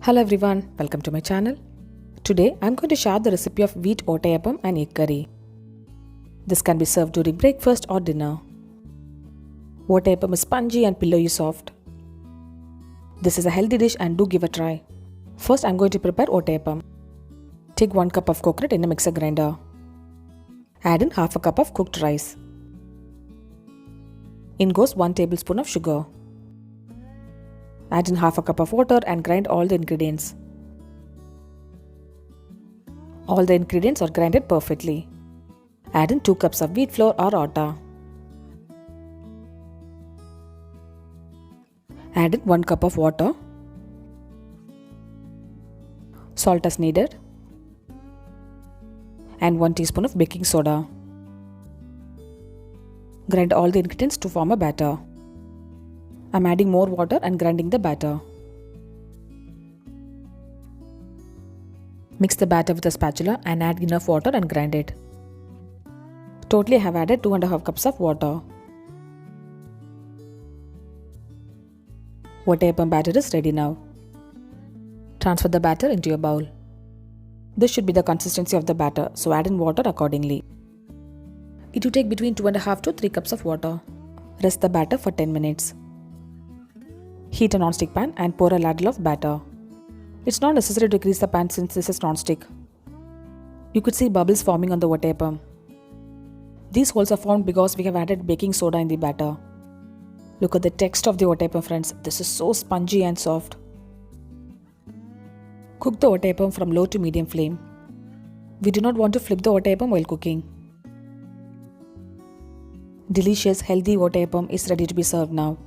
Hello everyone, welcome to my channel. Today I'm going to share the recipe of wheat Ottayappam and egg curry. This can be served during breakfast or dinner. Ottayappam is spongy and pillowy soft. This is a healthy dish and do give a try. First I'm going to prepare Ottayappam. Take 1 cup of coconut in a mixer grinder. Add in half a cup of cooked rice. In goes 1 tablespoon of sugar. Add in half a cup of water and grind all the ingredients. All the ingredients are grinded perfectly. Add in 2 cups of wheat flour or atta. Add in 1 cup of water. Salt as needed. And 1 teaspoon of baking soda. Grind all the ingredients to form a batter. I'm adding more water and grinding the batter. Mix the batter with a spatula and add enough water and grind it. Totally I have added 2.5 cups of water. Ottayappam batter is ready now. Transfer the batter into your bowl. This should be the consistency of the batter, so add in water accordingly. It will take between 2.5 to 3 cups of water. Rest the batter for 10 minutes. Heat a non-stick pan and pour a ladle of batter. It's not necessary to grease the pan since this is non-stick. You could see bubbles forming on the Ottayappam. These holes are formed because we have added baking soda in the batter. Look at the texture of the Ottayappam, friends. This is so spongy and soft. Cook the Ottayappam from low to medium flame. We do not want to flip the Ottayappam while cooking. Delicious healthy Ottayappam is ready to be served now.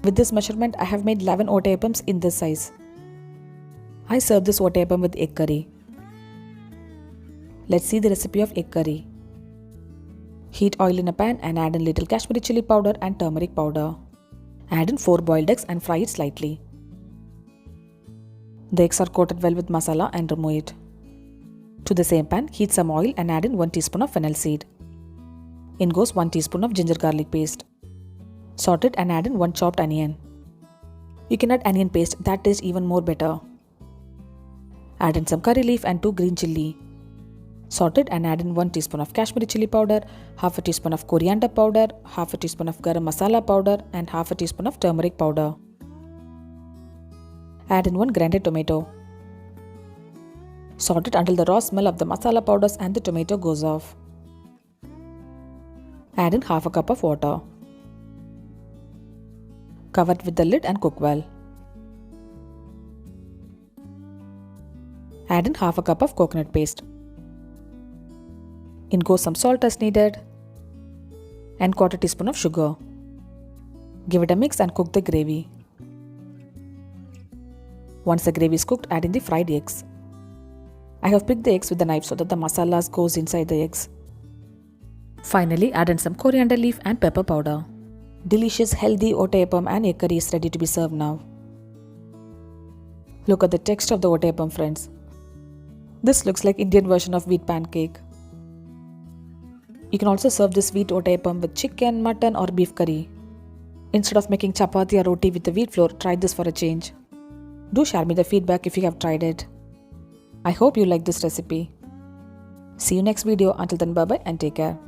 With this measurement, I have made 11 Ottayappams in this size. I serve this Ottayappam with egg curry. Let's see the recipe of egg curry. Heat oil in a pan and add in little Kashmiri chili powder and turmeric powder. Add in 4 boiled eggs and fry it slightly. The eggs are coated well with masala and remove it. To the same pan, heat some oil and add in 1 teaspoon of fennel seed. In goes 1 teaspoon of ginger garlic paste. Salt it and add in 1 chopped onion. You can add onion paste, that tastes even more better. Add in some curry leaf and 2 green chilli. Salt it and add in 1 teaspoon of Kashmiri chili powder, half a teaspoon of coriander powder, half a teaspoon of garam masala powder and half a teaspoon of turmeric powder. Add in 1 grinded tomato. Salt it until the raw smell of the masala powders and the tomato goes off. Add in half a cup of water. Cover it with the lid and cook well. Add in half a cup of coconut paste. In goes some salt as needed and 1/4 teaspoon of sugar. Give it a mix and cook the gravy. Once the gravy is cooked, add in the fried eggs. I have picked the eggs with the knife so that the masalas goes inside the eggs. Finally, add in some coriander leaf and pepper powder. Delicious healthy Ottayappam and egg curry is ready to be served now. Look at the texture of the Ottayappam, friends. This looks like Indian version of wheat pancake. You can also serve this wheat Ottayappam with chicken, mutton or beef curry. Instead of making chapati or roti with the wheat flour, try this for a change. Do share me the feedback if you have tried it. I hope you like this recipe. See you next video. Until then, bye bye and take care.